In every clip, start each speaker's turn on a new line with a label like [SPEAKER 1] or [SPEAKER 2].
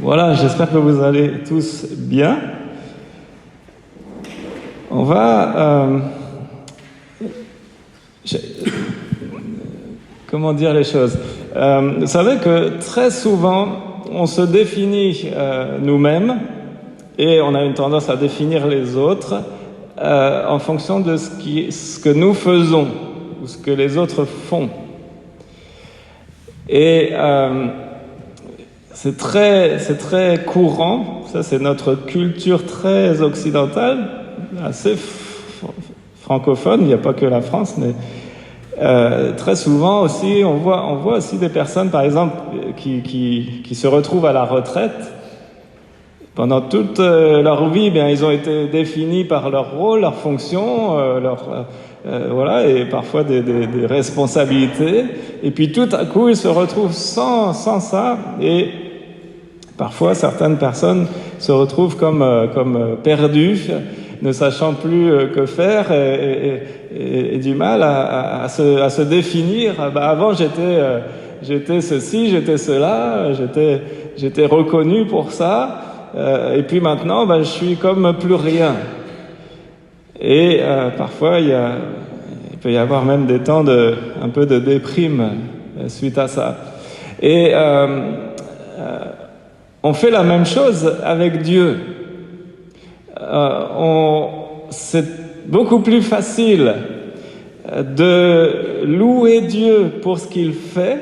[SPEAKER 1] Voilà, j'espère que vous allez tous bien. On va... comment dire les choses? Vous savez que très souvent, on se définit nous-mêmes et on a une tendance à définir les autres en fonction de ce que nous faisons ou ce que les autres font. Et c'est très courant, ça c'est notre culture très occidentale, assez francophone, il n'y a pas que la France, mais très souvent aussi, on voit aussi des personnes, par exemple, qui se retrouvent à la retraite. Pendant toute leur vie, bien, ils ont été définis par leur rôle, leur fonction, voilà, et parfois des responsabilités. Et puis tout à coup, ils se retrouvent sans ça. Et parfois, certaines personnes se retrouvent comme perdues, ne sachant plus que faire et du mal à se définir. Avant, j'étais ceci, j'étais cela, j'étais reconnu pour ça. Et puis maintenant, je suis comme plus rien. Et parfois, il peut y avoir même des temps un peu de déprime suite à ça. Et on fait la même chose avec Dieu. C'est beaucoup plus facile de louer Dieu pour ce qu'il fait,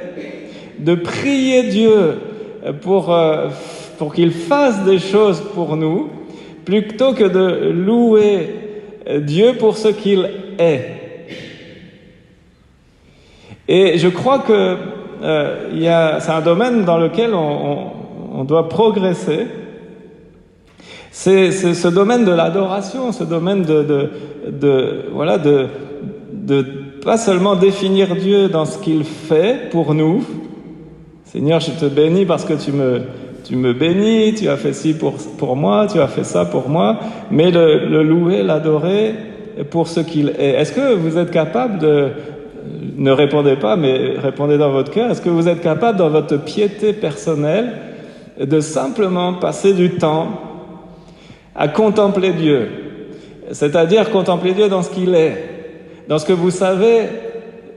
[SPEAKER 1] de prier Dieu pour qu'il fasse des choses pour nous, plutôt que de louer Dieu pour ce qu'il est. Et je crois que c'est un domaine dans lequel on doit progresser. C'est ce domaine de l'adoration, ce domaine de pas seulement définir Dieu dans ce qu'il fait pour nous. Seigneur, je te bénis parce que tu me bénis, tu as fait ci pour moi, tu as fait ça pour moi, mais le louer, l'adorer pour ce qu'il est. Est-ce que vous êtes capable ne répondez pas, mais répondez dans votre cœur, est-ce que vous êtes capable dans votre piété personnelle de simplement passer du temps à contempler Dieu, c'est-à-dire contempler Dieu dans ce qu'il est, dans ce que vous savez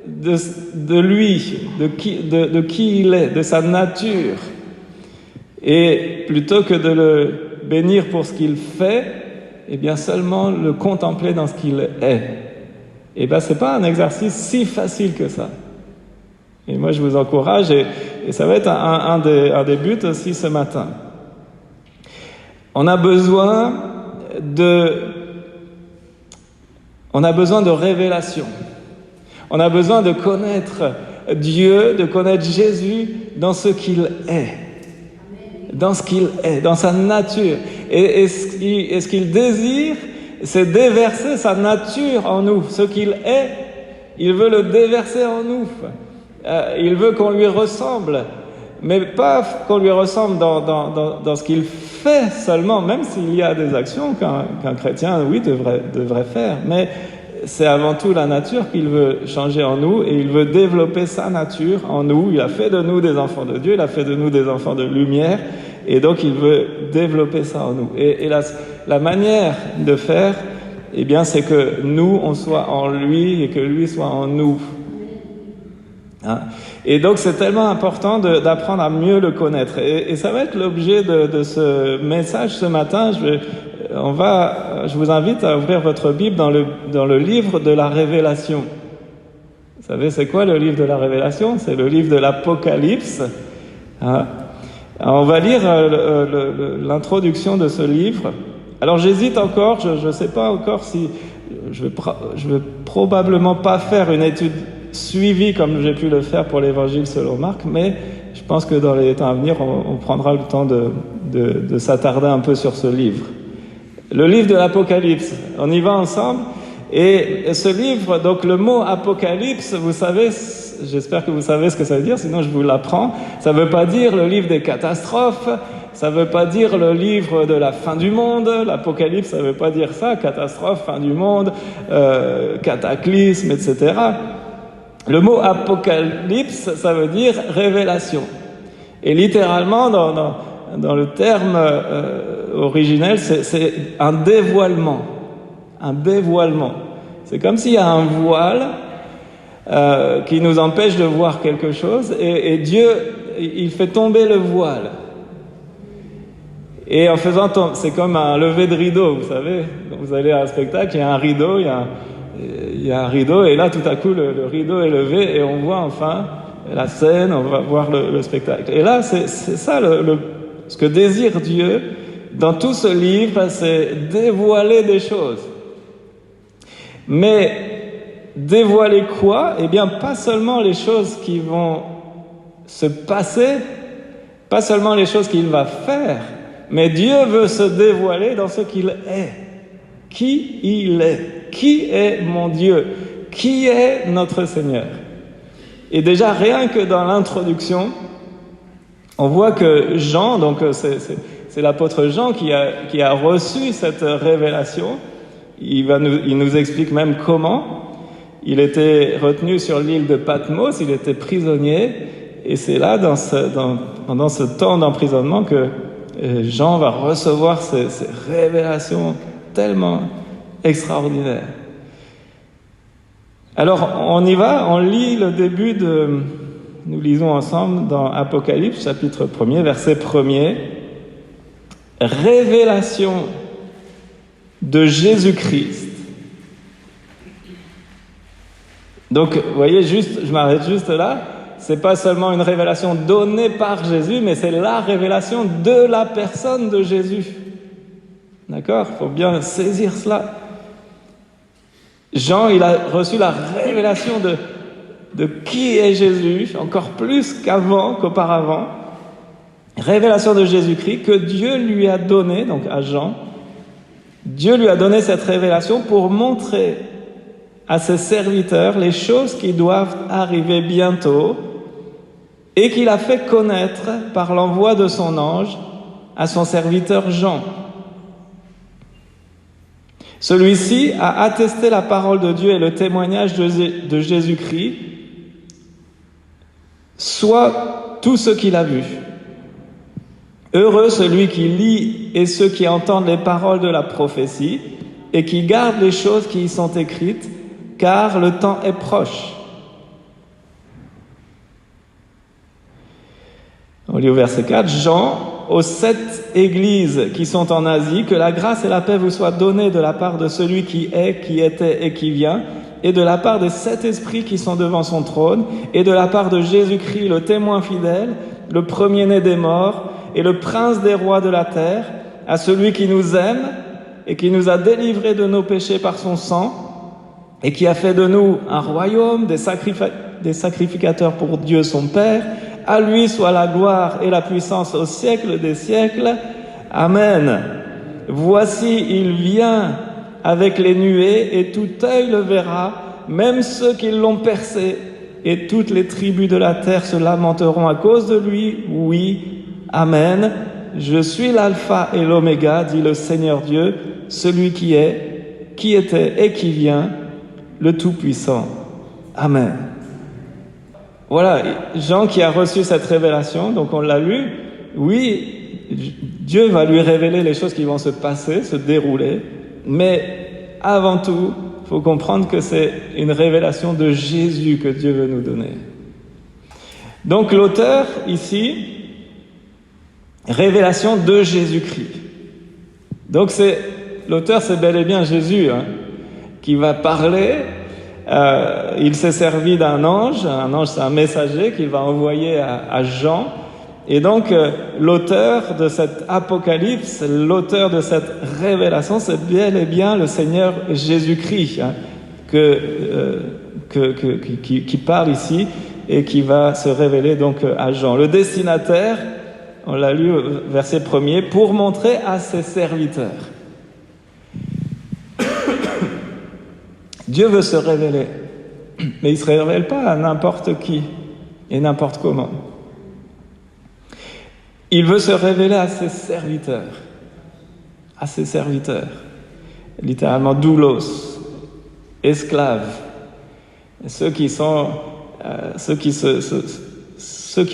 [SPEAKER 1] de lui, de qui il est, de sa nature, et plutôt que de le bénir pour ce qu'il fait, eh bien seulement le contempler dans ce qu'il est. Eh bien c'est pas un exercice si facile que ça. Et moi je vous encourage, et ça va être un des buts aussi ce matin. On a besoin de révélation. On a besoin de connaître Dieu, de connaître Jésus dans ce qu'il est. Dans ce qu'il est, dans sa nature. Et ce qu'il désire, c'est déverser sa nature en nous. Ce qu'il est, il veut le déverser en nous. Il veut qu'on lui ressemble. Mais pas qu'on lui ressemble dans ce qu'il fait seulement, même s'il y a des actions qu'un chrétien, oui, devrait faire. Mais c'est avant tout la nature qu'il veut changer en nous, et il veut développer sa nature en nous. Il a fait de nous des enfants de Dieu, il a fait de nous des enfants de lumière, et donc il veut développer ça en nous. Et la manière de faire, eh bien, c'est que nous, on soit en lui et que lui soit en nous. Hein? Et donc c'est tellement important d'apprendre à mieux le connaître, et ça va être l'objet de ce message ce matin. Je vous invite à ouvrir votre Bible dans le livre de la Révélation. Vous savez c'est quoi le livre de la Révélation? C'est le livre de l'Apocalypse. Hein? Alors, on va lire l'introduction de ce livre. Alors j'hésite encore, je ne sais pas encore si je vais probablement pas faire une étude suivi comme j'ai pu le faire pour l'évangile selon Marc, mais je pense que dans les temps à venir, on prendra le temps de s'attarder un peu sur ce livre. Le livre de l'Apocalypse, on y va ensemble. Et ce livre, donc le mot Apocalypse, vous savez, j'espère que vous savez ce que ça veut dire, sinon je vous l'apprends. Ça ne veut pas dire le livre des catastrophes, ça ne veut pas dire le livre de la fin du monde. L'Apocalypse, ça ne veut pas dire ça, catastrophe, fin du monde, cataclysme, etc. Le mot apocalypse, ça veut dire révélation. Et littéralement, dans le terme originel, c'est un dévoilement. Un dévoilement. C'est comme s'il y a un voile qui nous empêche de voir quelque chose, et Dieu, il fait tomber le voile. Et en faisant tomber, c'est comme un lever de rideau, vous savez. Vous allez à un spectacle, il y a un rideau, il y a un rideau, et là, tout à coup, le rideau est levé, et on voit enfin la scène, on va voir le spectacle. Et là, c'est ça, ce que désire Dieu dans tout ce livre, c'est dévoiler des choses. Mais dévoiler quoi? Eh bien, pas seulement les choses qui vont se passer, pas seulement les choses qu'il va faire, mais Dieu veut se dévoiler dans ce qu'il est. Qui il est? Qui est mon Dieu? Qui est notre Seigneur? Et déjà, rien que dans l'introduction, on voit que Jean, donc c'est l'apôtre Jean qui a reçu cette révélation. Il nous explique même comment. Il était retenu sur l'île de Patmos, il était prisonnier, et c'est là, pendant ce temps d'emprisonnement, que Jean va recevoir ces révélations tellement extraordinaires. Alors, on y va, on lit le début nous lisons ensemble dans Apocalypse, chapitre 1er, verset 1er. Révélation de Jésus-Christ. Donc, vous voyez, je m'arrête juste là. C'est pas seulement une révélation donnée par Jésus, mais c'est la révélation de la personne de Jésus. D'accord? Il faut bien saisir cela. Jean, il a reçu la révélation de qui est Jésus, encore plus qu'auparavant. Révélation de Jésus-Christ que Dieu lui a donnée, donc à Jean. Dieu lui a donné cette révélation pour montrer à ses serviteurs les choses qui doivent arriver bientôt et qu'il a fait connaître par l'envoi de son ange à son serviteur Jean. Celui-ci a attesté la parole de Dieu et le témoignage de Jésus-Christ, soit tout ce qu'il a vu. Heureux celui qui lit et ceux qui entendent les paroles de la prophétie et qui gardent les choses qui y sont écrites, car le temps est proche. On lit au verset 4, Jean, aux 7 églises qui sont en Asie, que la grâce et la paix vous soient données de la part de celui qui est, qui était et qui vient, et de la part des 7 esprits qui sont devant son trône, et de la part de Jésus-Christ, le témoin fidèle, le premier-né des morts, et le prince des rois de la terre, à celui qui nous aime et qui nous a délivrés de nos péchés par son sang, et qui a fait de nous un royaume, des sacrificateurs pour Dieu son Père. À lui soit la gloire et la puissance au siècle des siècles. Amen. Voici, il vient avec les nuées, et tout œil le verra, même ceux qui l'ont percé, et toutes les tribus de la terre se lamenteront à cause de lui. Oui, Amen. Je suis l'alpha et l'oméga, dit le Seigneur Dieu, celui qui est, qui était et qui vient, le Tout-Puissant. Amen. Voilà, Jean qui a reçu cette révélation, donc on l'a lu. Oui, Dieu va lui révéler les choses qui vont se passer, se dérouler, mais avant tout, il faut comprendre que c'est une révélation de Jésus que Dieu veut nous donner. Donc l'auteur ici, révélation de Jésus-Christ. Donc l'auteur c'est bel et bien Jésus qui va parler. Il s'est servi d'un ange. Un ange, c'est un messager qu'il va envoyer à Jean. Et donc, l'auteur de cet apocalypse, l'auteur de cette révélation, c'est bel et bien le Seigneur Jésus-Christ qui parle ici et qui va se révéler donc à Jean. Le destinataire, on l'a lu au verset 1er, pour montrer à ses serviteurs. Dieu veut se révéler, mais il ne se révèle pas à n'importe qui et n'importe comment. Il veut se révéler à ses serviteurs, littéralement doulos, esclaves, ceux qui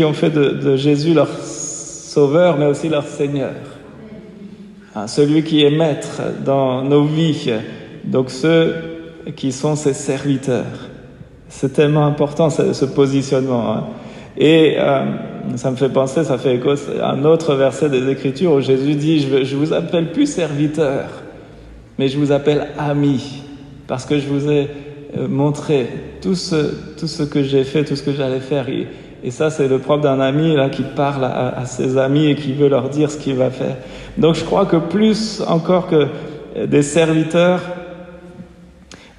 [SPEAKER 1] ont fait de Jésus leur sauveur, mais aussi leur Seigneur. Celui qui est maître dans nos vies, donc ceux qui sont ses serviteurs. C'est tellement important ce positionnement. Et ça me fait penser, ça fait écho à un autre verset des Écritures où Jésus dit « Je vous appelle plus serviteur, mais je vous appelle ami, parce que je vous ai montré tout ce que j'ai fait, tout ce que j'allais faire. » Et ça, c'est le propre d'un ami là qui parle à ses amis et qui veut leur dire ce qu'il va faire. Donc je crois que plus encore que des serviteurs,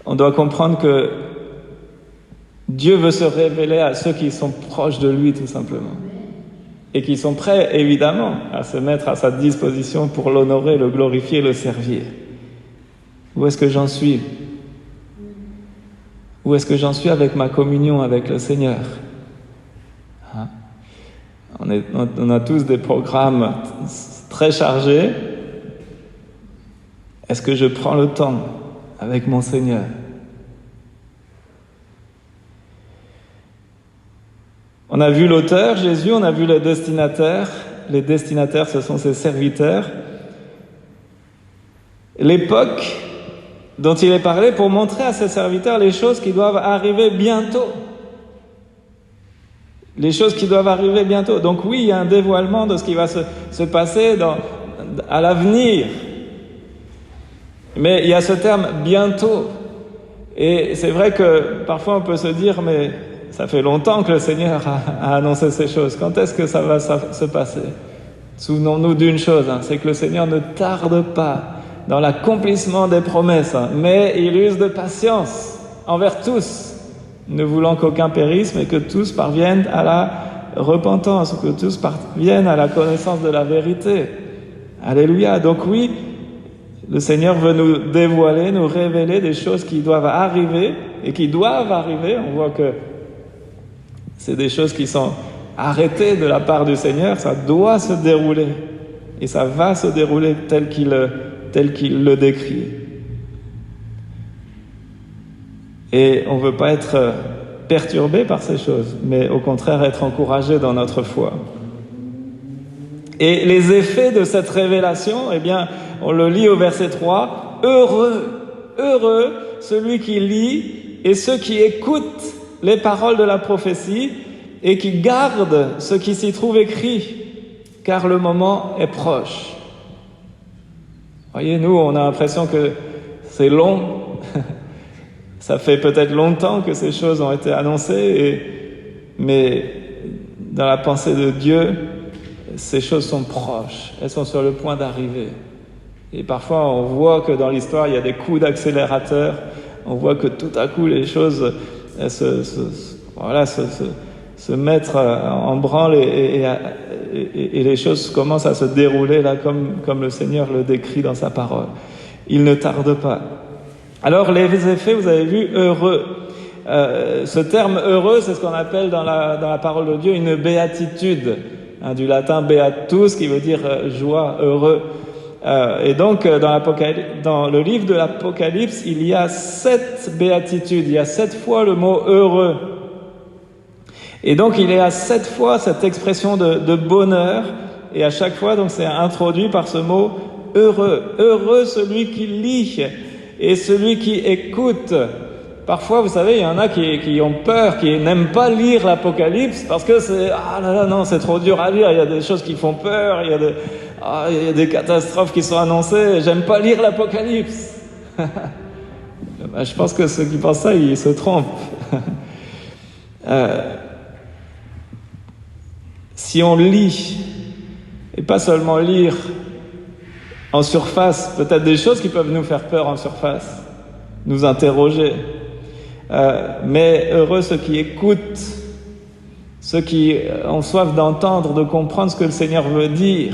[SPEAKER 1] on doit comprendre que Dieu veut se révéler à ceux qui sont proches de lui, tout simplement. Et qui sont prêts, évidemment, à se mettre à sa disposition pour l'honorer, le glorifier, le servir. Où est-ce que j'en suis? Où est-ce que j'en suis avec ma communion avec le Seigneur? On a tous des programmes très chargés. Est-ce que je prends le temps avec mon Seigneur? On a vu l'auteur, Jésus, on a vu le destinataire. Les destinataires, ce sont ses serviteurs. L'époque dont il est parlé pour montrer à ses serviteurs les choses qui doivent arriver bientôt. Les choses qui doivent arriver bientôt. Donc oui, il y a un dévoilement de ce qui va se passer à l'avenir. Mais il y a ce terme « bientôt ». Et c'est vrai que parfois on peut se dire « mais ça fait longtemps que le Seigneur a annoncé ces choses. Quand est-ce que ça va se passer ?» Souvenons-nous d'une chose, c'est que le Seigneur ne tarde pas dans l'accomplissement des promesses, mais il use de patience envers tous, ne voulant qu'aucun périsse, mais que tous parviennent à la repentance, que tous parviennent à la connaissance de la vérité. Alléluia. Donc oui, le Seigneur veut nous dévoiler, nous révéler des choses qui doivent arriver et qui doivent arriver. On voit que c'est des choses qui sont arrêtées de la part du Seigneur. Ça doit se dérouler et ça va se dérouler tel qu'il le décrit. Et on ne veut pas être perturbé par ces choses, mais au contraire être encouragé dans notre foi. Et les effets de cette révélation, eh bien, on le lit au verset 3, « Heureux celui qui lit et ceux qui écoutent les paroles de la prophétie et qui gardent ce qui s'y trouve écrit, car le moment est proche. » Voyez, nous, on a l'impression que c'est long. Ça fait peut-être longtemps que ces choses ont été annoncées, mais dans la pensée de Dieu, ces choses sont proches. Elles sont sur le point d'arriver. Et parfois, on voit que dans l'histoire, il y a des coups d'accélérateur. On voit que tout à coup, les choses se mettent en branle et les choses commencent à se dérouler là comme le Seigneur le décrit dans sa parole. Il ne tarde pas. Alors les effets, vous avez vu, heureux. Ce terme heureux, c'est ce qu'on appelle dans la parole de Dieu une béatitude, du latin beatus, qui veut dire joie, heureux. Et donc dans le livre de l'Apocalypse, il y a 7 béatitudes, il y a 7 fois le mot heureux. Et donc il y a 7 fois cette expression de bonheur, et à chaque fois donc c'est introduit par ce mot heureux. Heureux celui qui lit et celui qui écoute. Parfois, vous savez, il y en a qui ont peur, qui n'aiment pas lire l'Apocalypse parce que c'est trop dur à lire, il y a des choses qui font peur, il y a des catastrophes qui sont annoncées, j'aime pas lire l'Apocalypse. Je pense que ceux qui pensent ça, ils se trompent. Si on lit, et pas seulement lire en surface, peut-être des choses qui peuvent nous faire peur en surface, nous interroger, mais heureux ceux qui écoutent, ceux qui ont soif d'entendre, de comprendre ce que le Seigneur veut dire,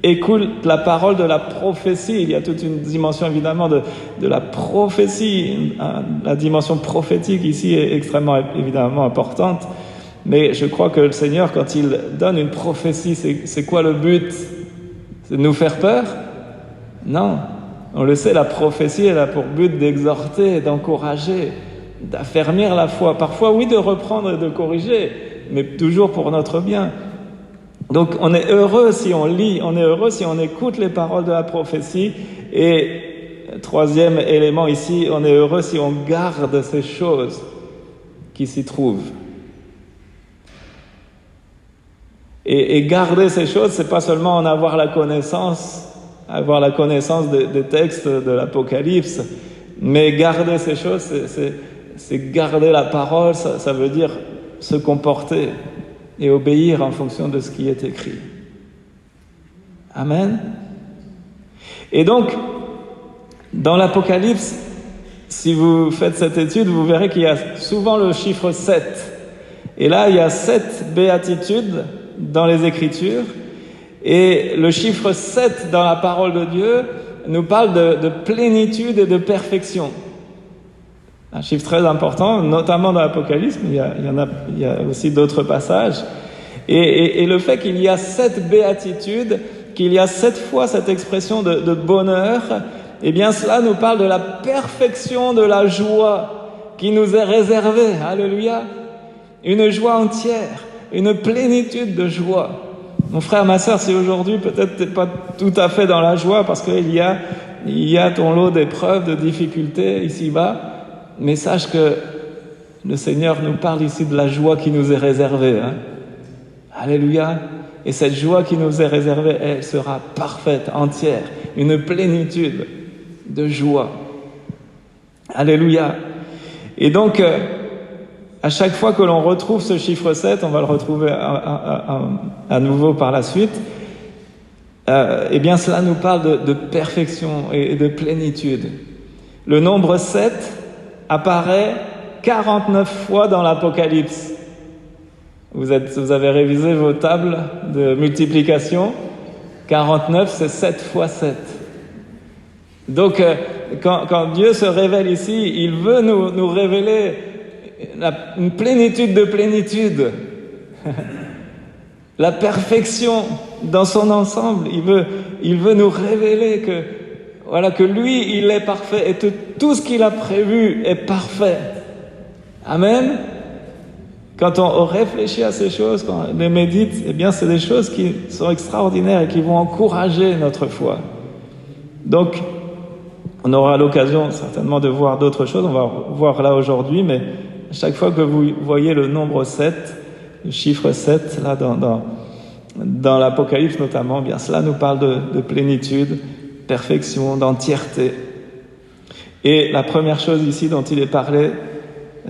[SPEAKER 1] écoutent la parole de la prophétie. Il y a toute une dimension évidemment de la prophétie, la dimension prophétique ici est extrêmement évidemment importante, mais je crois que le Seigneur, quand il donne une prophétie, c'est quoi le but? C'est de nous faire peur? Non, on le sait, la prophétie elle a pour but d'exhorter, d'encourager, d'affermir la foi. Parfois, oui, de reprendre et de corriger, mais toujours pour notre bien. Donc on est heureux si on lit, on est heureux si on écoute les paroles de la prophétie. Et troisième élément ici, on est heureux si on garde ces choses qui s'y trouvent. Et garder ces choses, c'est pas seulement en avoir la connaissance des textes de l'Apocalypse, mais garder ces choses, c'est garder la parole, ça veut dire se comporter et obéir en fonction de ce qui est écrit. Amen. Et donc, dans l'Apocalypse, si vous faites cette étude, vous verrez qu'il y a souvent le chiffre 7. Et là, il y a 7 béatitudes dans les Écritures. Et le chiffre 7 dans la parole de Dieu nous parle de plénitude et de perfection. Un chiffre très important, notamment dans l'Apocalypse, mais il y a aussi d'autres passages. Et le fait qu'il y a 7 béatitudes, qu'il y a 7 fois cette expression de bonheur, eh bien cela nous parle de la perfection de la joie qui nous est réservée. Alléluia. Une joie entière, une plénitude de joie. Mon frère, ma sœur, si aujourd'hui peut-être t'es pas tout à fait dans la joie parce qu'il y a ton lot d'épreuves, de difficultés ici-bas, mais sache que le Seigneur nous parle ici de la joie qui nous est réservée. Alléluia. Et cette joie qui nous est réservée, elle sera parfaite, entière, une plénitude de joie. Alléluia. Et donc, à chaque fois que l'on retrouve ce chiffre 7, on va le retrouver à nouveau par la suite, eh bien cela nous parle de perfection et de plénitude. Le nombre 7 apparaît 49 fois dans l'Apocalypse. Vous avez révisé vos tables de multiplication. 49, c'est 7 fois 7. Donc, quand Dieu se révèle ici, il veut nous révéler une plénitude de plénitude. La perfection dans son ensemble. Il veut nous révéler que lui, il est parfait et que tout ce qu'il a prévu est parfait. Amen. Quand on réfléchit à ces choses, quand on les médite, eh bien, c'est des choses qui sont extraordinaires et qui vont encourager notre foi. Donc, on aura l'occasion certainement de voir d'autres choses. On va voir là aujourd'hui, mais à chaque fois que vous voyez le nombre 7, le chiffre 7, là, dans l'Apocalypse notamment, eh bien, cela nous parle de plénitude, perfection, d'entièreté. Et la première chose ici dont il est parlé,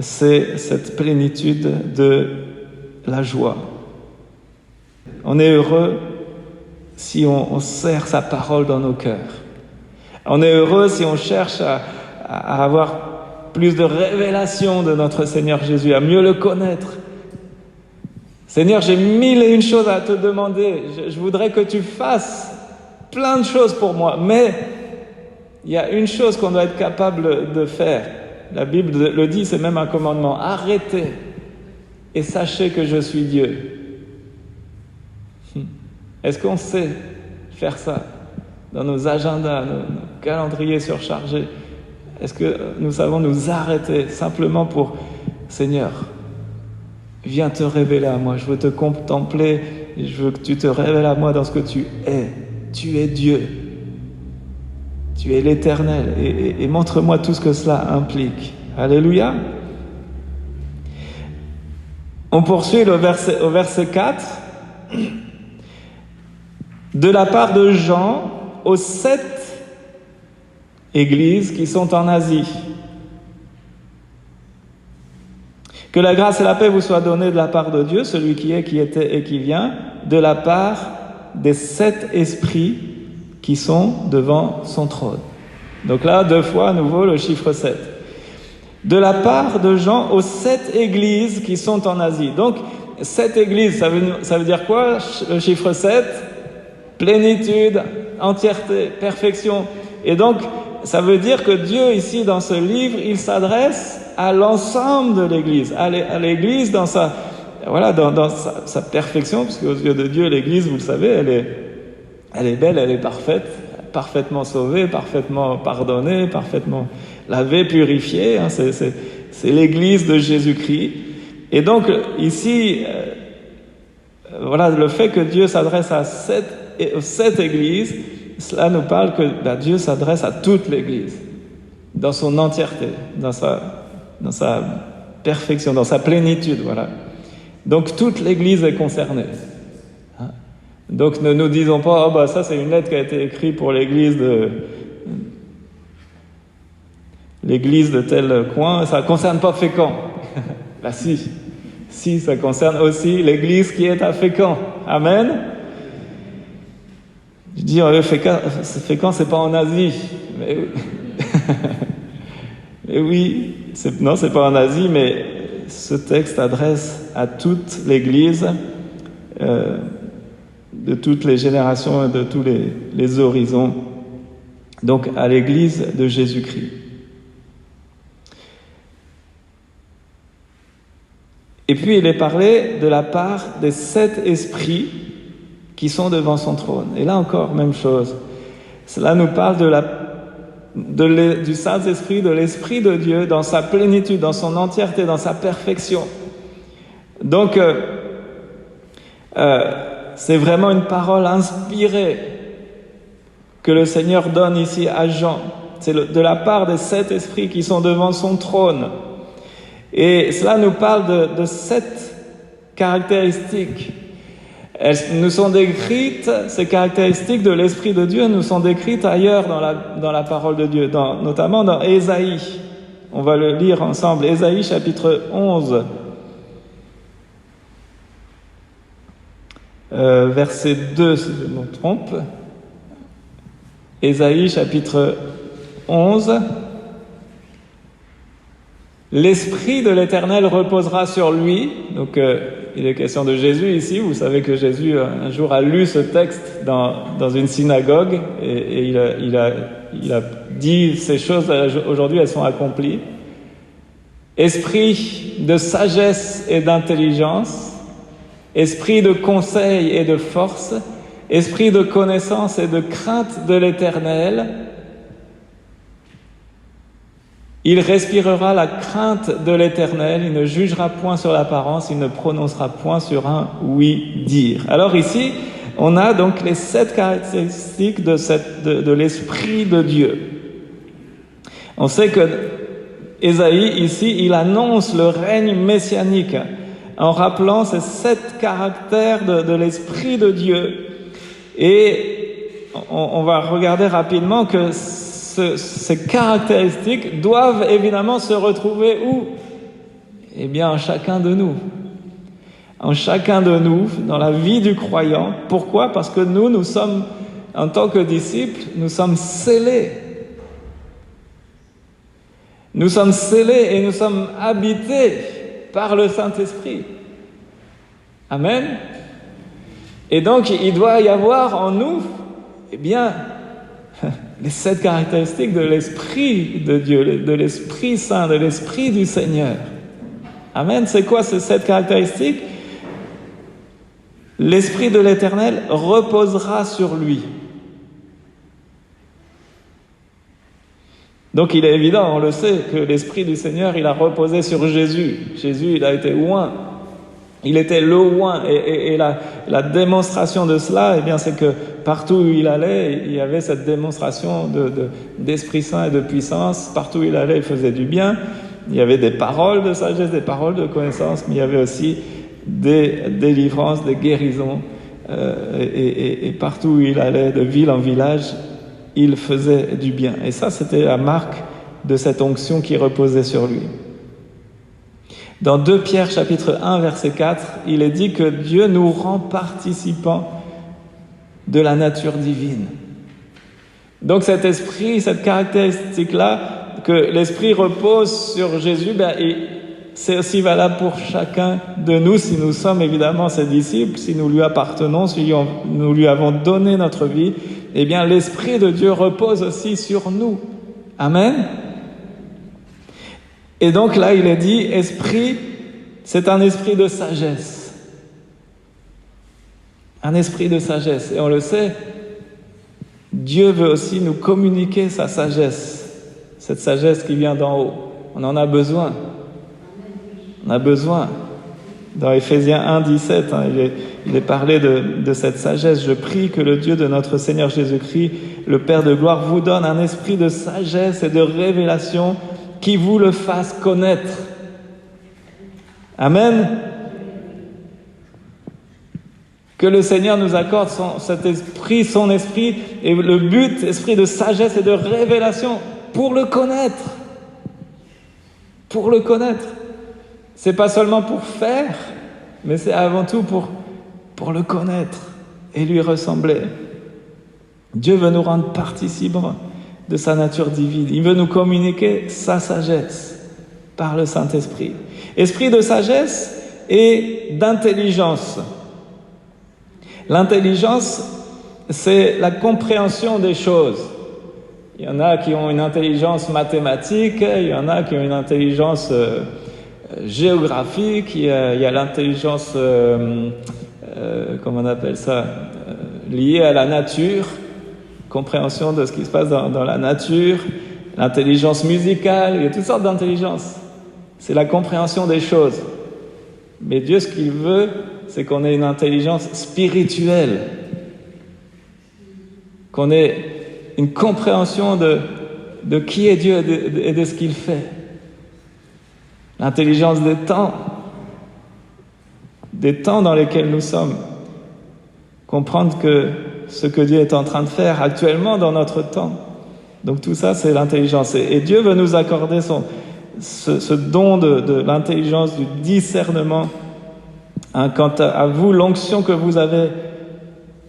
[SPEAKER 1] c'est cette plénitude de la joie. On est heureux si on serre sa parole dans nos cœurs. On est heureux si on cherche à avoir plus de révélation de notre Seigneur Jésus, à mieux le connaître. Seigneur, j'ai 1001 choses à te demander. Je voudrais que tu fasses plein de choses pour moi, mais il y a une chose qu'on doit être capable de faire. La Bible le dit, c'est même un commandement. Arrêtez et sachez que je suis Dieu. Est-ce qu'on sait faire ça dans nos agendas, nos calendriers surchargés? Est-ce que nous savons nous arrêter simplement pour Seigneur, viens te révéler à moi, je veux te contempler, je veux que tu te révèles à moi dans ce que tu es. Tu es Dieu. Tu es l'Éternel et montre-moi tout ce que cela implique. Alléluia. On poursuit au verset 4. De la part de Jean aux 7 églises qui sont en Asie. Que la grâce et la paix vous soient données de la part de Dieu, celui qui est, qui était et qui vient, de la part des 7 esprits qui sont devant son trône. Donc là, 2 fois à nouveau le chiffre 7. De la part de Jean aux 7 églises qui sont en Asie. Donc, 7 églises, ça veut dire quoi? Le chiffre 7, plénitude, entièreté, perfection. Et donc, ça veut dire que Dieu, ici, dans ce livre, il s'adresse à l'ensemble de l'Église. À l'Église dans sa perfection, parce qu'aux yeux de Dieu, l'Église, vous le savez, elle est belle, elle est parfaite, parfaitement sauvée, parfaitement pardonnée, parfaitement lavée, purifiée. C'est l'Église de Jésus-Christ. Et donc, ici, voilà, le fait que Dieu s'adresse à cette Église, cela nous parle que Dieu s'adresse à toute l'Église, dans son entièreté, dans sa perfection, dans sa plénitude, voilà. Donc toute l'Église est concernée. Donc ne nous disons pas, ça c'est une lettre qui a été écrite pour l'église de tel coin, ça ne concerne pas Fécamp. Là si, ça concerne aussi l'église qui est à Fécamp. Amen. Je dis, Fécamp c'est pas en Asie. Mais oui, c'est pas en Asie, mais ce texte adresse à toute l'église, de toutes les générations et de tous les horizons, donc à l'église de Jésus-Christ. Et puis il est parlé de la part des 7 esprits qui sont devant son trône. Et là encore, même chose. Cela nous parle du Saint-Esprit, de l'Esprit de Dieu, dans sa plénitude, dans son entièreté, dans sa perfection. Donc, c'est vraiment une parole inspirée que le Seigneur donne ici à Jean. C'est de la part des 7 esprits qui sont devant son trône. Et cela nous parle de 7 caractéristiques. Elles nous sont décrites, ces caractéristiques de l'Esprit de Dieu nous sont décrites ailleurs dans la parole de Dieu, notamment dans Ésaïe. On va le lire ensemble. Ésaïe chapitre 11. Verset 2, si je ne me trompe. Ésaïe chapitre 11. L'Esprit de l'Éternel reposera sur lui. Donc, il est question de Jésus ici. Vous savez que Jésus, un jour, a lu ce texte dans une synagogue et il a dit ces choses, aujourd'hui, elles sont accomplies. Esprit de sagesse et d'intelligence, esprit de conseil et de force, esprit de connaissance et de crainte de l'Éternel. Il respirera la crainte de l'Éternel, il ne jugera point sur l'apparence, il ne prononcera point sur un oui-dire. Alors ici, on a donc les 7 caractéristiques de l'Esprit de Dieu. On sait que Ésaïe, ici, il annonce le règne messianique en rappelant ces 7 caractères de l'Esprit de Dieu. Et on va regarder rapidement que ces caractéristiques doivent évidemment se retrouver où ? Eh bien, en chacun de nous. En chacun de nous, dans la vie du croyant. Pourquoi ? Parce que nous sommes, en tant que disciples, nous sommes scellés. Nous sommes scellés et nous sommes habités par le Saint-Esprit. Amen. Et donc, il doit y avoir en nous, eh bien, les 7 caractéristiques de l'Esprit de Dieu, de l'Esprit Saint, de l'Esprit du Seigneur. Amen. C'est quoi ces 7 caractéristiques ? L'Esprit de l'Éternel reposera sur lui. Donc il est évident, on le sait, que l'Esprit du Seigneur, il a reposé sur Jésus. Jésus, il a été oint. Il était le oint. Et la démonstration de cela, eh bien, c'est que partout où il allait, il y avait cette démonstration d'Esprit Saint et de puissance. Partout où il allait, il faisait du bien. Il y avait des paroles de sagesse, des paroles de connaissance, mais il y avait aussi des délivrances, des guérisons. Et partout où il allait, de ville en village, il faisait du bien. Et ça, c'était la marque de cette onction qui reposait sur lui. Dans 2 Pierre chapitre 1 verset 4, il est dit que Dieu nous rend participants de la nature divine. Donc cet esprit, cette caractéristique-là, que l'esprit repose sur Jésus, c'est aussi valable pour chacun de nous, si nous sommes évidemment ses disciples, si nous lui appartenons, si nous lui avons donné notre vie, eh bien l'Esprit de Dieu repose aussi sur nous. Amen. Et donc là, il est dit, esprit, c'est un esprit de sagesse. Un esprit de sagesse. Et on le sait, Dieu veut aussi nous communiquer sa sagesse. Cette sagesse qui vient d'en haut. On en a besoin. On a besoin. Dans Éphésiens 1, 17, il est parlé de cette sagesse. Je prie que le Dieu de notre Seigneur Jésus-Christ, le Père de gloire, vous donne un esprit de sagesse et de révélation qui vous le fasse connaître. Amen. Que le Seigneur nous accorde cet esprit, son esprit, et le but, esprit de sagesse et de révélation, pour le connaître. Pour le connaître. C'est pas seulement pour faire, mais c'est avant tout pour le connaître et lui ressembler. Dieu veut nous rendre participes de sa nature divine. Il veut nous communiquer sa sagesse par le Saint-Esprit. Esprit de sagesse et d'intelligence. L'intelligence, c'est la compréhension des choses. Il y en a qui ont une intelligence mathématique, il y en a qui ont une intelligence géographique, il y a l'intelligence, comment on appelle ça, liée à la nature, compréhension de ce qui se passe dans la nature, l'intelligence musicale, il y a toutes sortes d'intelligences. C'est la compréhension des choses. Mais Dieu, ce qu'il veut, c'est qu'on ait une intelligence spirituelle, qu'on ait une compréhension de qui est Dieu et de ce qu'il fait. L'intelligence des temps dans lesquels nous sommes. Comprendre que ce que Dieu est en train de faire actuellement dans notre temps. Donc tout ça, c'est l'intelligence. Et Dieu veut nous accorder ce don de l'intelligence, du discernement. Quant à vous, l'onction que vous avez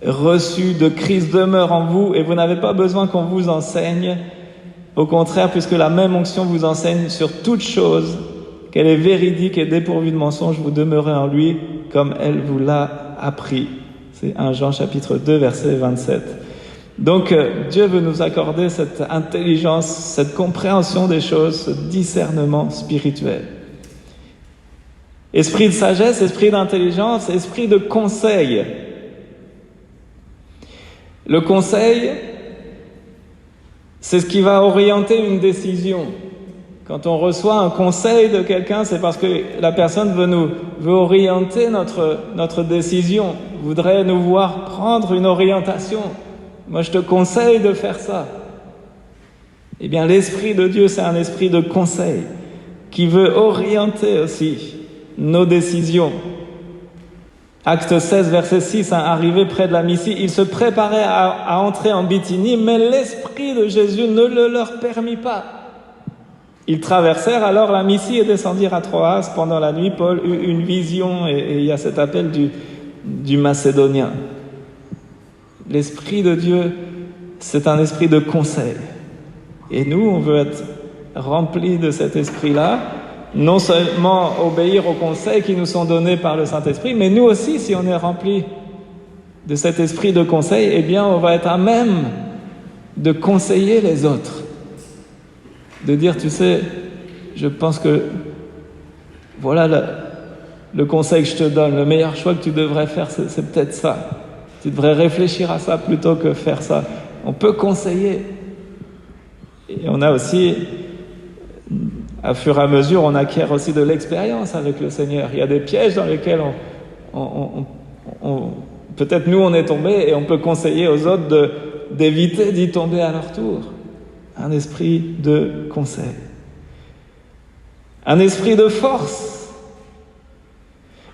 [SPEAKER 1] reçue de Christ demeure en vous et vous n'avez pas besoin qu'on vous enseigne. Au contraire, puisque la même onction vous enseigne sur toute chose, qu'elle est véridique et dépourvue de mensonge, vous demeurez en lui comme elle vous l'a appris. C'est 1 Jean chapitre 2, verset 27. Donc Dieu veut nous accorder cette intelligence, cette compréhension des choses, ce discernement spirituel. Esprit de sagesse, esprit d'intelligence, esprit de conseil. Le conseil, c'est ce qui va orienter une décision. Quand on reçoit un conseil de quelqu'un, c'est parce que la personne veut orienter notre décision, voudrait nous voir prendre une orientation. Moi, je te conseille de faire ça. Eh bien, l'Esprit de Dieu, c'est un esprit de conseil qui veut orienter aussi nos décisions. Acte 16, verset 6, arrivé près de la Mysie, ils se préparaient à entrer en Bithynie, mais l'Esprit de Jésus ne le leur permit pas. Ils traversèrent alors la Mysie et descendirent à Troas. Pendant la nuit, Paul eut une vision et il y a cet appel du Macédonien. L'Esprit de Dieu, c'est un esprit de conseil. Et nous, on veut être remplis de cet esprit-là, non seulement obéir aux conseils qui nous sont donnés par le Saint-Esprit, mais nous aussi, si on est remplis de cet esprit de conseil, eh bien, on va être à même de conseiller les autres. De dire, tu sais, je pense que voilà le conseil que je te donne, le meilleur choix que tu devrais faire, c'est peut-être ça. Tu devrais réfléchir à ça plutôt que faire ça. On peut conseiller. Et on a aussi, à fur et à mesure, on acquiert aussi de l'expérience avec le Seigneur. Il y a des pièges dans lesquels peut-être nous on est tombés et on peut conseiller aux autres d'éviter d'y tomber à leur tour. Un esprit de conseil. Un esprit de force.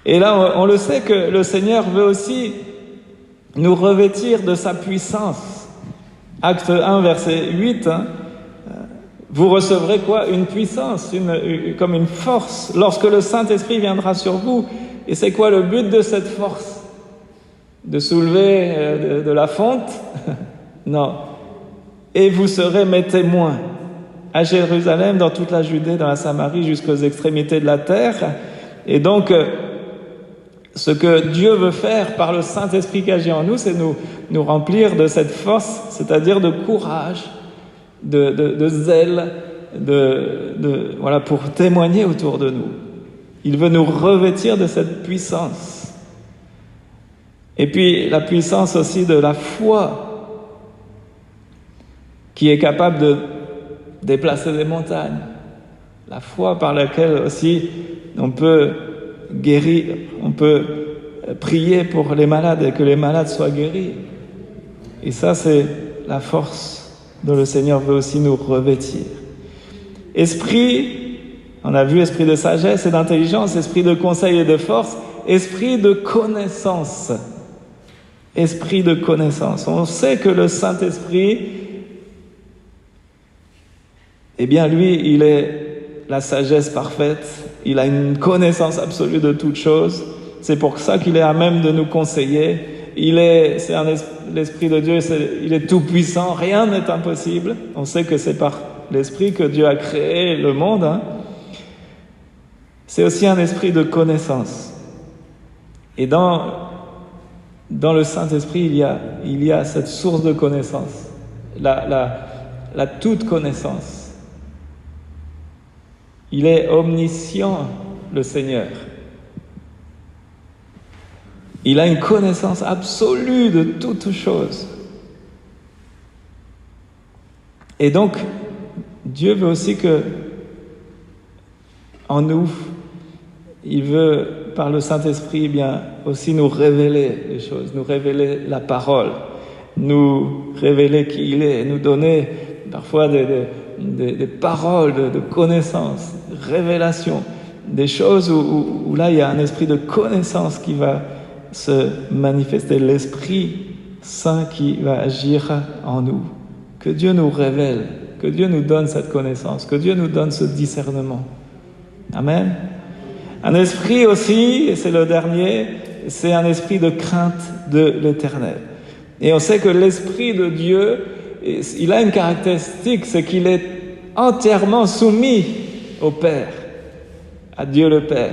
[SPEAKER 1] Et là, on le sait que le Seigneur veut aussi nous revêtir de sa puissance. Acte 1, verset 8, vous recevrez quoi? Une puissance, comme une force, lorsque le Saint-Esprit viendra sur vous. Et c'est quoi le but de cette force? De soulever de la fonte? Non. Et vous serez mes témoins à Jérusalem, dans toute la Judée, dans la Samarie, jusqu'aux extrémités de la terre. Et donc, ce que Dieu veut faire par le Saint-Esprit qui agit en nous, c'est nous remplir de cette force, c'est-à-dire de courage, de zèle, voilà, pour témoigner autour de nous. Il veut nous revêtir de cette puissance. Et puis, la puissance aussi de la foi, qui est capable de déplacer des montagnes. La foi par laquelle aussi on peut guérir, on peut prier pour les malades et que les malades soient guéris. Et ça, c'est la force dont le Seigneur veut aussi nous revêtir. Esprit, on a vu esprit de sagesse et d'intelligence, esprit de conseil et de force, esprit de connaissance. Esprit de connaissance. On sait que le Saint-Esprit, eh bien lui, il est la sagesse parfaite, il a une connaissance absolue de toutes choses. C'est pour ça qu'il est à même de nous conseiller. L'Esprit de Dieu, il est tout puissant, rien n'est impossible. On sait que c'est par l'Esprit que Dieu a créé le monde. C'est aussi un esprit de connaissance. Et dans le Saint-Esprit, il y a cette source de connaissance, la toute connaissance. Il est omniscient, le Seigneur. Il a une connaissance absolue de toutes choses. Et donc, Dieu veut aussi que, en nous, il veut, par le Saint-Esprit, bien aussi nous révéler les choses, nous révéler la parole, nous révéler qui il est, nous donner parfois des paroles de connaissance, révélation, des choses où là il y a un esprit de connaissance qui va se manifester, l'Esprit Saint qui va agir en nous. Que Dieu nous révèle, que Dieu nous donne cette connaissance, que Dieu nous donne ce discernement. Amen. Un esprit aussi, et c'est le dernier, c'est un esprit de crainte de l'Éternel. Et on sait que l'Esprit de Dieu, il a une caractéristique, c'est qu'il est entièrement soumis au Père, à Dieu le Père.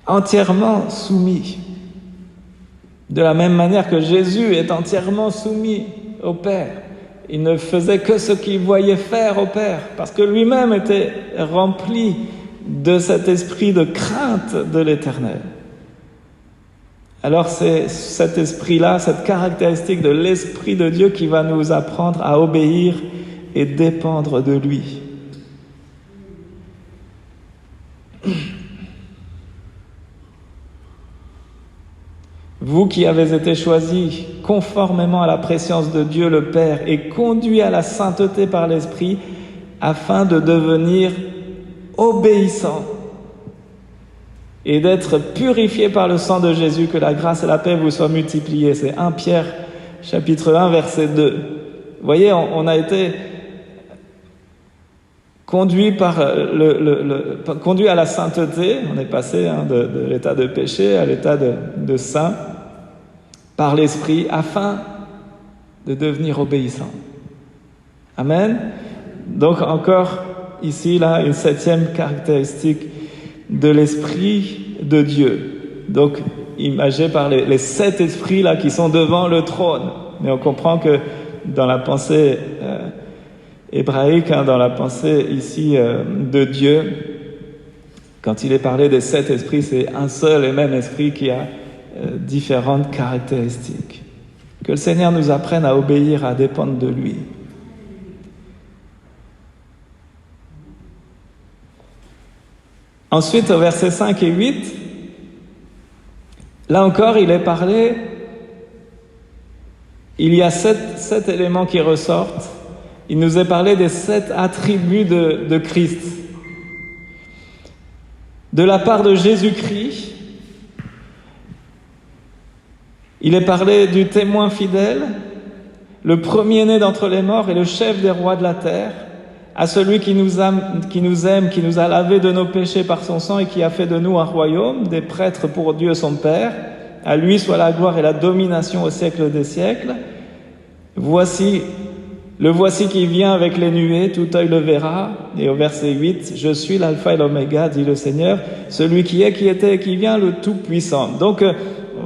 [SPEAKER 1] Entièrement soumis. De la même manière que Jésus est entièrement soumis au Père. Il ne faisait que ce qu'il voyait faire au Père, parce que lui-même était rempli de cet esprit de crainte de l'Éternel. Alors c'est cet esprit-là, cette caractéristique de l'Esprit de Dieu qui va nous apprendre à obéir et dépendre de lui. Vous qui avez été choisis conformément à la préscience de Dieu le Père et conduits à la sainteté par l'Esprit, afin de devenir obéissants et d'être purifiés par le sang de Jésus, que la grâce et la paix vous soient multipliées. C'est 1 Pierre, chapitre 1, verset 2. Vous voyez, on a été conduit conduit à la sainteté. On est passé de l'état de péché à l'état de saint par l'Esprit, afin de devenir obéissant. Amen. Donc encore ici, là, une 7e caractéristique de l'Esprit de Dieu. Donc imagé par les 7 esprits là qui sont devant le trône. Mais on comprend que dans la pensée hébraïque, dans la pensée ici de Dieu, quand il est parlé des 7 esprits, c'est un seul et même esprit qui a différentes caractéristiques. Que le Seigneur nous apprenne à obéir, à dépendre de lui. Ensuite, au verset 5 et 8, là encore, il est parlé, il y a 7 éléments qui ressortent. Il nous est parlé des 7 attributs de Christ. De la part de Jésus-Christ, il est parlé du témoin fidèle, le premier-né d'entre les morts et le chef des rois de la terre, à celui qui nous aime, qui nous a lavés de nos péchés par son sang et qui a fait de nous un royaume, des prêtres pour Dieu son Père. À lui soit la gloire et la domination au siècle des siècles. Voici qui vient avec les nuées, tout œil le verra. Et au verset 8, je suis l'alpha et l'oméga, dit le Seigneur, celui qui est, qui était et qui vient, le Tout-Puissant. Donc,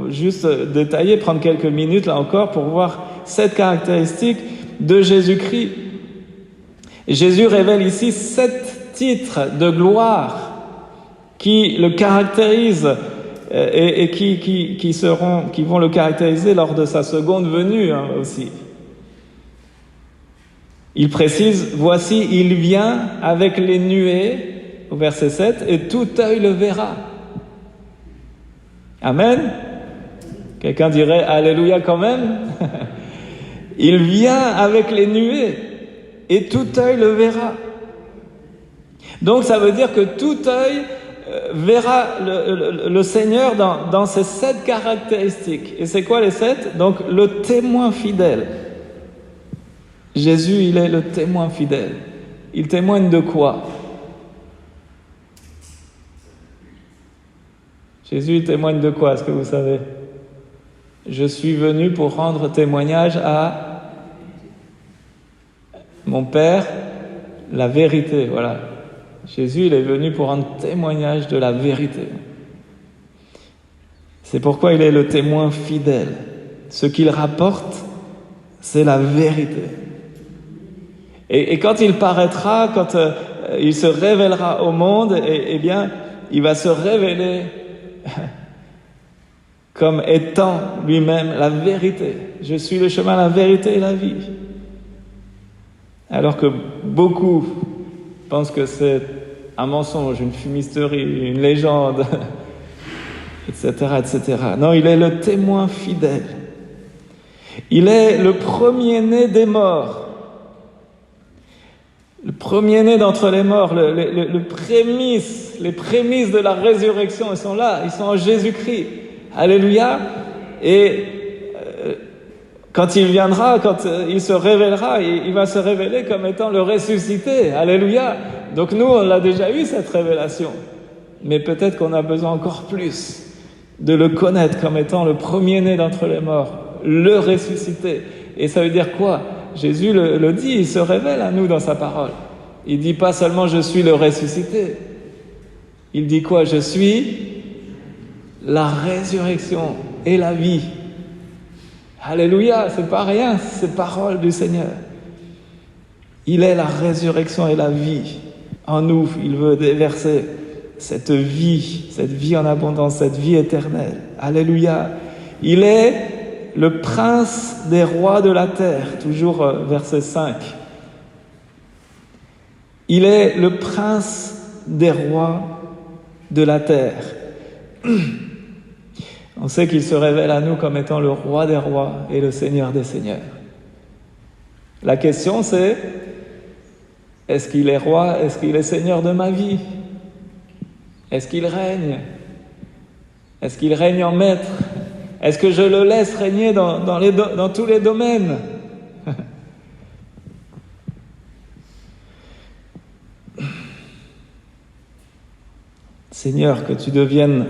[SPEAKER 1] juste détailler, prendre quelques minutes là encore pour voir cette caractéristique de Jésus-Christ. Jésus révèle ici 7 titres de gloire qui le caractérisent et qui vont le caractériser lors de sa seconde venue aussi. Il précise, voici, il vient avec les nuées, au verset 7, et tout œil le verra. Amen. Quelqu'un dirait Alléluia quand même. Il vient avec les nuées et tout œil le verra. Donc ça veut dire que tout œil verra le Seigneur dans ces 7 caractéristiques. Et c'est quoi les 7? Donc le témoin fidèle. Jésus, il est le témoin fidèle. Il témoigne de quoi? Jésus, il témoigne de quoi? Est-ce que vous savez? Je suis venu pour rendre témoignage à mon Père, la vérité, voilà. Jésus, il est venu pour rendre témoignage de la vérité. C'est pourquoi il est le témoin fidèle. Ce qu'il rapporte, c'est la vérité. Et quand il paraîtra, quand il se révélera au monde, eh bien, il va se révéler comme étant lui-même la vérité. Je suis le chemin, la vérité et la vie. Alors que beaucoup pensent que c'est un mensonge, une fumisterie, une légende, etc., etc. Non, il est le témoin fidèle. Il est le premier-né des morts. Le premier-né d'entre les morts, les prémices de la résurrection, ils sont là, ils sont en Jésus-Christ. Alléluia. Et quand il viendra, quand il se révélera, il va se révéler comme étant le ressuscité. Alléluia. Donc nous, on l'a déjà eu cette révélation. Mais peut-être qu'on a besoin encore plus de le connaître comme étant le premier-né d'entre les morts, le ressuscité. Et ça veut dire quoi? Jésus le dit, il se révèle à nous dans sa parole. Il dit pas seulement « je suis le ressuscité ». Il dit quoi? Je suis la résurrection et la vie. Alléluia, c'est pas rien, c'est parole du Seigneur. Il est la résurrection et la vie. En nous, il veut déverser cette vie en abondance, cette vie éternelle. Alléluia. Il est le prince des rois de la terre, toujours verset 5. Il est le prince des rois de la terre. On sait qu'il se révèle à nous comme étant le roi des rois et le seigneur des seigneurs. La question c'est, est-ce qu'il est roi, est-ce qu'il est seigneur de ma vie? Est-ce qu'il règne? Est-ce qu'il règne en maître? Est-ce que je le laisse régner dans tous les domaines? Seigneur, que tu deviennes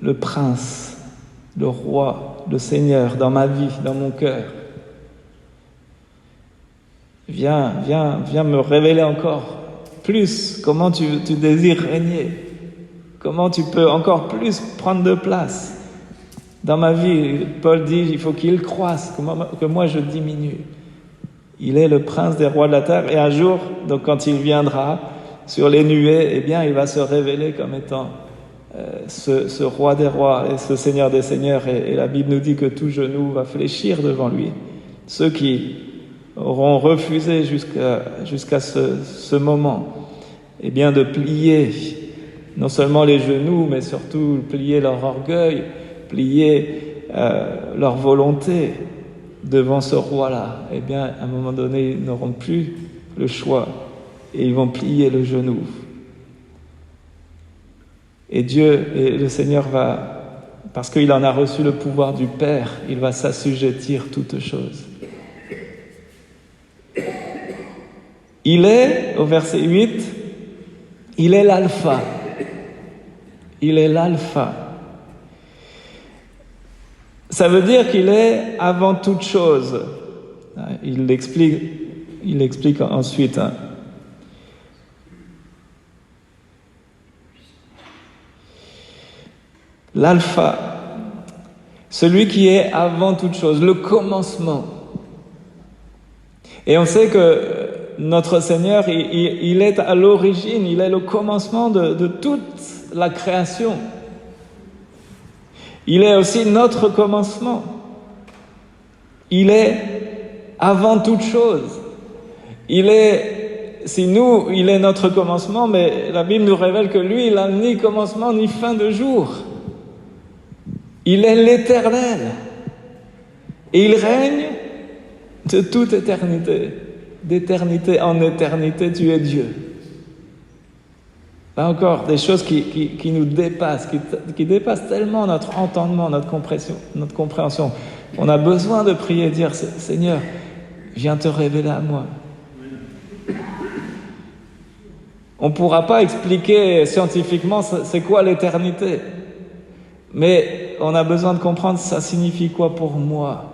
[SPEAKER 1] le prince, le roi, le Seigneur dans ma vie, dans mon cœur. Viens me révéler encore plus comment tu désires régner. Comment tu peux encore plus prendre de place dans ma vie. Paul dit, il faut qu'il croisse, que moi je diminue. Il est le prince des rois de la terre et un jour, donc quand il viendra sur les nuées, eh bien il va se révéler comme étant ce roi des rois et ce seigneur des seigneurs. Et la Bible nous dit que tout genou va fléchir devant lui. Ceux qui auront refusé jusqu'à ce moment, eh bien de plier non seulement les genoux, mais surtout plier leur orgueil, plier leur volonté devant ce roi-là, eh bien, à un moment donné, ils n'auront plus le choix et ils vont plier le genou. Et Dieu, et le Seigneur va, parce qu'il en a reçu le pouvoir du Père, il va s'assujettir toutes choses. Il est, au verset 8, il est l'alpha. Il est l'alpha. Ça veut dire qu'il est avant toute chose. Il l'explique ensuite. L'alpha, celui qui est avant toute chose, le commencement. Et on sait que notre Seigneur, il est à l'origine, il est le commencement de toute la création. Il est aussi notre commencement. Il est avant toute chose. Il est notre commencement, mais la Bible nous révèle que lui, il n'a ni commencement ni fin de jour. Il est l'Éternel. Et il règne de toute éternité. D'éternité en éternité, tu es Dieu. Là encore, des choses qui nous dépassent, qui dépassent tellement notre entendement, notre compréhension. On a besoin de prier et dire, Seigneur, viens te révéler à moi. On ne pourra pas expliquer scientifiquement c'est quoi l'éternité. Mais on a besoin de comprendre ça signifie quoi pour moi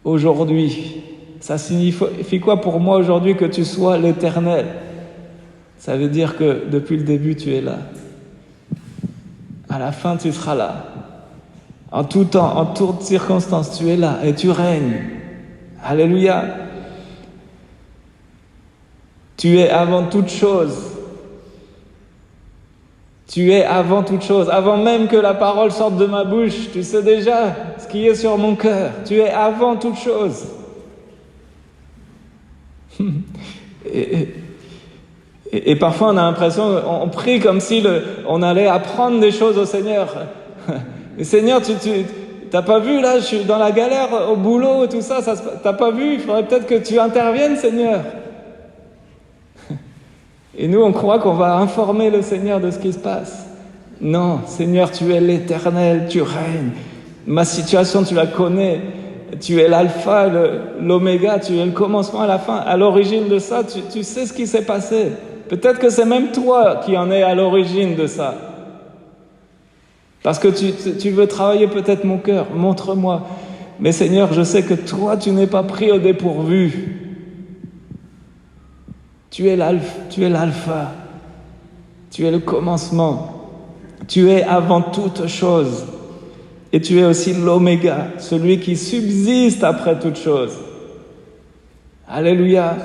[SPEAKER 1] aujourd'hui. Ça signifie quoi pour moi aujourd'hui que tu sois l'Éternel? Ça veut dire que depuis le début, tu es là. À la fin, tu seras là. En tout temps, en toutes circonstances, tu es là et tu règnes. Alléluia. Tu es avant toute chose. Tu es avant toute chose. Avant même que la parole sorte de ma bouche, tu sais déjà ce qui est sur mon cœur. Tu es avant toute chose. Et parfois on a l'impression, on prie comme si on allait apprendre des choses au Seigneur. Et Seigneur, tu t'as pas vu là, je suis dans la galère au boulot, tout ça, t'as pas vu, il faudrait peut-être que tu interviennes, Seigneur. Et nous on croit qu'on va informer le Seigneur de ce qui se passe. Non, Seigneur, tu es l'Éternel, tu règnes. Ma situation, tu la connais. Tu es l'alpha, l'oméga, tu es le commencement et la fin. À l'origine de ça, tu sais ce qui s'est passé. Peut-être que c'est même toi qui en es à l'origine de ça. Parce que tu veux travailler peut-être mon cœur, montre-moi. Mais Seigneur, je sais que toi, tu n'es pas pris au dépourvu. Tu es l'alpha, tu es le commencement, tu es avant toute chose. Et tu es aussi l'oméga, celui qui subsiste après toute chose. Alléluia.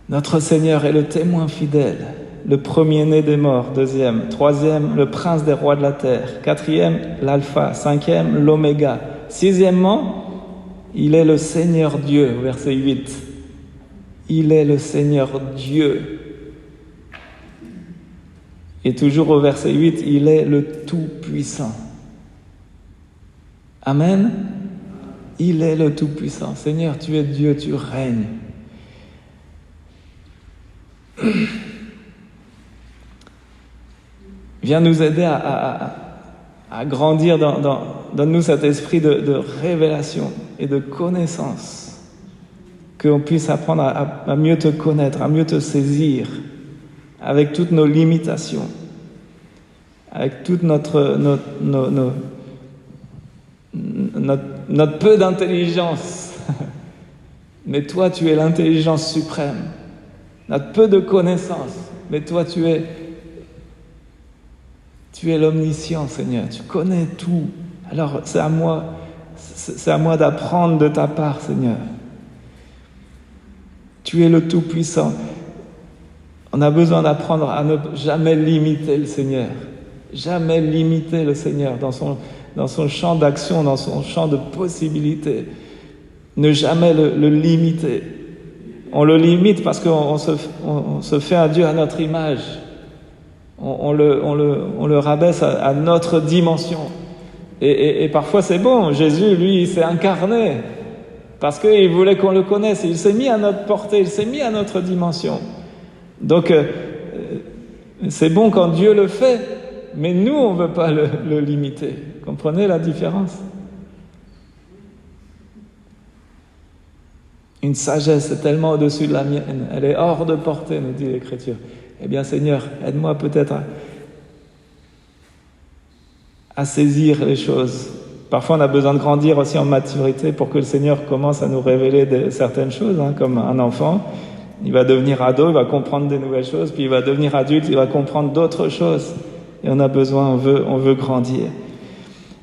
[SPEAKER 1] Notre Seigneur est le témoin fidèle, le premier-né des morts, deuxième, troisième, le prince des rois de la terre, quatrième, l'alpha, cinquième, l'oméga. Sixièmement, il est le Seigneur Dieu, verset 8. Il est le Seigneur Dieu. Et toujours au verset 8, il est le Tout-Puissant. Amen. Il est le Tout-Puissant. Seigneur, tu es Dieu, tu règnes. Viens nous aider à grandir donne-nous cet esprit de révélation et de connaissance, qu'on puisse apprendre à mieux te connaître, à mieux te saisir, avec toutes nos limitations, avec toute notre peu d'intelligence. Mais toi, tu es l'intelligence suprême. Notre peu de connaissance, mais toi, tu es l'omniscient, Seigneur. Tu connais tout. Alors, c'est à moi d'apprendre de ta part, Seigneur. Tu es le Tout-Puissant. On a besoin d'apprendre à ne jamais limiter le Seigneur. Jamais limiter le Seigneur dans son champ d'action, dans son champ de possibilités. Ne jamais le limiter. On le limite parce qu'on se fait un Dieu à notre image. On le rabaisse à notre dimension. Et parfois c'est bon, Jésus, lui, il s'est incarné parce qu'il voulait qu'on le connaisse. Il s'est mis à notre portée, il s'est mis à notre dimension. Donc, c'est bon quand Dieu le fait, mais nous, on ne veut pas le limiter. Comprenez la différence? Une sagesse est tellement au-dessus de la mienne, elle est hors de portée, nous dit l'Écriture. Eh bien, Seigneur, aide-moi peut-être à saisir les choses. Parfois, on a besoin de grandir aussi en maturité pour que le Seigneur commence à nous révéler certaines choses, comme un enfant. Il va devenir ado, il va comprendre des nouvelles choses, puis il va devenir adulte, il va comprendre d'autres choses. Et on a besoin, on veut grandir.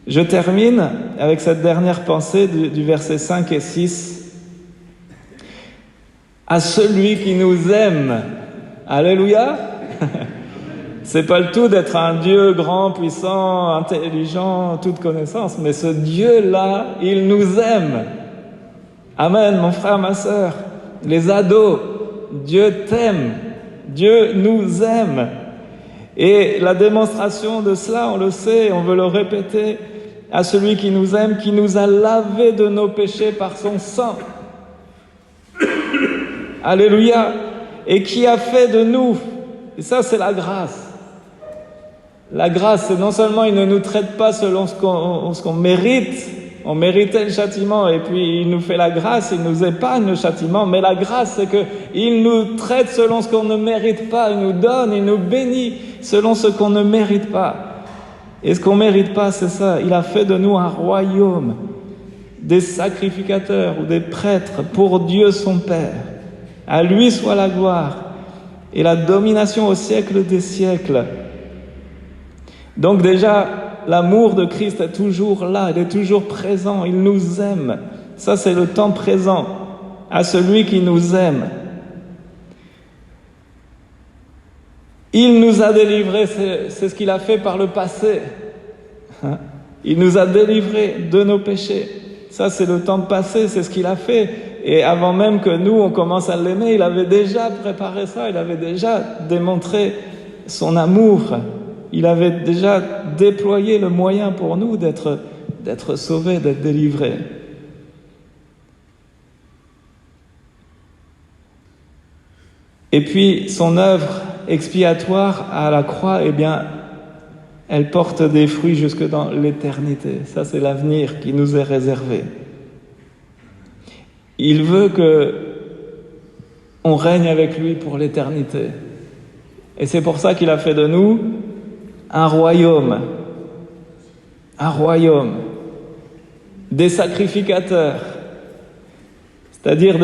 [SPEAKER 1] Je termine avec cette dernière pensée du verset 5 et 6. À celui qui nous aime. Alléluia. C'est pas le tout d'être un Dieu grand, puissant, intelligent, toute connaissance, mais ce Dieu-là, il nous aime. Amen, mon frère, ma sœur. Les ados, Dieu t'aime. Dieu nous aime. Et la démonstration de cela, on le sait, on veut le répéter, à celui qui nous aime, qui nous a lavés de nos péchés par son sang. Alléluia. Et qui a fait de nous, et ça c'est la grâce. La grâce, c'est non seulement il ne nous traite pas selon ce qu'on mérite, on méritait le châtiment et puis il nous fait la grâce, il nous épargne le châtiment, mais la grâce c'est qu'il nous traite selon ce qu'on ne mérite pas, il nous donne, il nous bénit selon ce qu'on ne mérite pas. Et ce qu'on ne mérite pas, c'est ça, il a fait de nous un royaume, des sacrificateurs ou des prêtres pour Dieu son Père. À lui soit la gloire et la domination au siècle des siècles. Donc déjà, l'amour de Christ est toujours là, il est toujours présent, il nous aime. Ça, c'est le temps présent à celui qui nous aime. Il nous a délivrés, c'est ce qu'il a fait par le passé. Il nous a délivrés de nos péchés. Ça, c'est le temps passé, c'est ce qu'il a fait. Et avant même que nous, on commence à l'aimer, il avait déjà préparé ça, il avait déjà démontré son amour. Il avait déjà déployé le moyen pour nous d'être sauvés, d'être délivrés. Et puis, son œuvre expiatoire à la croix, eh bien, elle porte des fruits jusque dans l'éternité. Ça, c'est l'avenir qui nous est réservé. Il veut qu'on règne avec lui pour l'éternité. Et c'est pour ça qu'il a fait de nous un royaume, des sacrificateurs, c'est-à-dire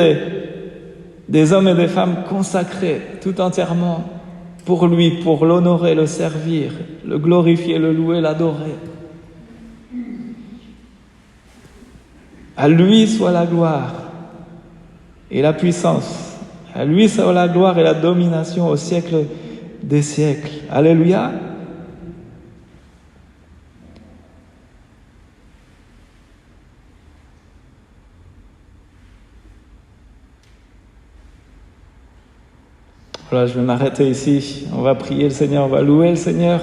[SPEAKER 1] des hommes et des femmes consacrés tout entièrement pour lui, pour l'honorer, le servir, le glorifier, le louer, l'adorer. À lui soit la gloire et la puissance, à lui soit la gloire et la domination au siècle des siècles. Alléluia. Voilà, je vais m'arrêter ici. On va prier le Seigneur, on va louer le Seigneur.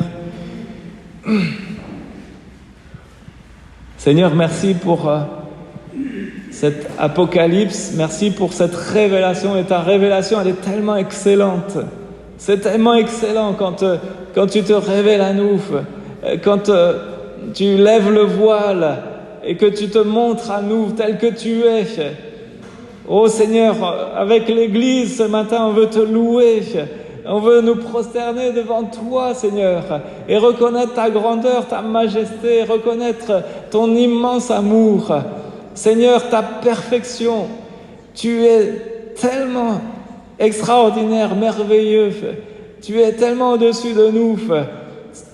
[SPEAKER 1] Seigneur, merci pour cet apocalypse, merci pour cette révélation. Et ta révélation, elle est tellement excellente. C'est tellement excellent quand tu te révèles à nous, quand tu lèves le voile et que tu te montres à nous tel que tu es. Oh Seigneur, avec l'Église ce matin, on veut te louer, on veut nous prosterner devant toi, Seigneur, et reconnaître ta grandeur, ta majesté, reconnaître ton immense amour. Seigneur, ta perfection, tu es tellement extraordinaire, merveilleux, tu es tellement au-dessus de nous,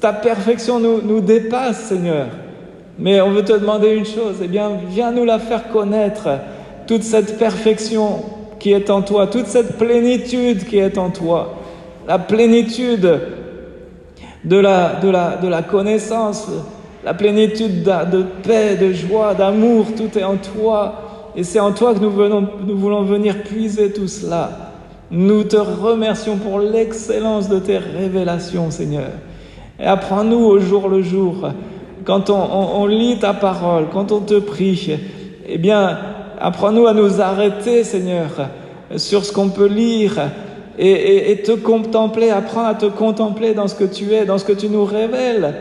[SPEAKER 1] ta perfection nous dépasse, Seigneur. Mais on veut te demander une chose, eh bien, viens nous la faire connaître, toute cette perfection qui est en toi, toute cette plénitude qui est en toi, la plénitude de la connaissance, la plénitude de paix, de joie, d'amour, tout est en toi. Et c'est en toi que nous voulons venir puiser tout cela. Nous te remercions pour l'excellence de tes révélations, Seigneur. Et apprends-nous au jour le jour, quand on lit ta parole, quand on te prie, eh bien, apprends-nous à nous arrêter, Seigneur, sur ce qu'on peut lire et te contempler. Apprends à te contempler dans ce que tu es, dans ce que tu nous révèles,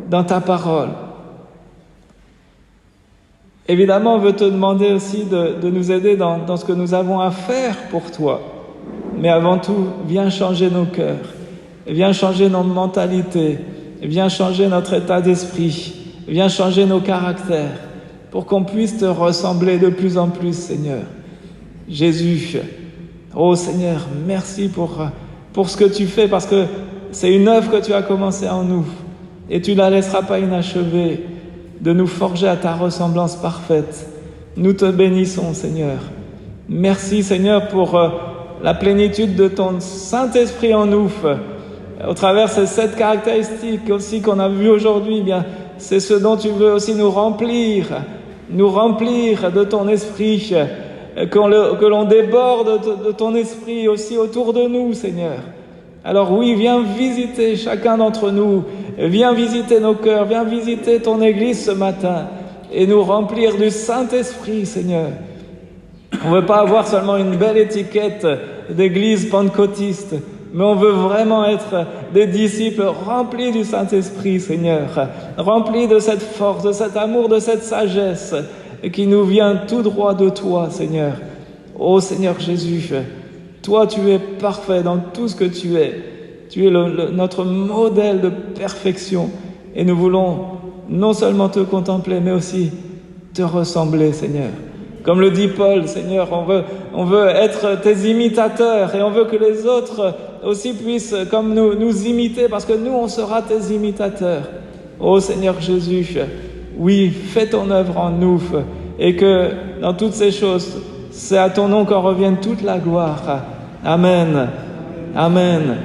[SPEAKER 1] dans ta parole. Évidemment, on veut te demander aussi de nous aider dans ce que nous avons à faire pour toi. Mais avant tout, viens changer nos cœurs, viens changer nos mentalités, viens changer notre état d'esprit, viens changer nos caractères, pour qu'on puisse te ressembler de plus en plus, Seigneur. Jésus, oh Seigneur, merci pour ce que tu fais, parce que c'est une œuvre que tu as commencée en nous, et tu ne la laisseras pas inachevée, de nous forger à ta ressemblance parfaite. Nous te bénissons, Seigneur. Merci, Seigneur, pour la plénitude de ton Saint-Esprit en nous, au travers de ces 7 caractéristiques aussi qu'on a vues aujourd'hui, bien, c'est ce dont tu veux aussi nous remplir de ton esprit, que l'on déborde de ton esprit aussi autour de nous, Seigneur. Alors oui, viens visiter chacun d'entre nous, viens visiter nos cœurs, viens visiter ton Église ce matin et nous remplir du Saint-Esprit, Seigneur. On ne veut pas avoir seulement une belle étiquette d'église pentecôtiste, mais on veut vraiment être des disciples remplis du Saint-Esprit, Seigneur, remplis de cette force, de cet amour, de cette sagesse qui nous vient tout droit de toi, Seigneur. Ô Seigneur Jésus, toi tu es parfait dans tout ce que tu es. Tu es notre modèle de perfection et nous voulons non seulement te contempler, mais aussi te ressembler, Seigneur. Comme le dit Paul, Seigneur, on veut être tes imitateurs et on veut que les autres aussi puissent comme nous imiter parce que nous, on sera tes imitateurs. Ô Seigneur Jésus, oui, fais ton œuvre en nous et que dans toutes ces choses, c'est à ton nom qu'en revienne toute la gloire. Amen. Amen.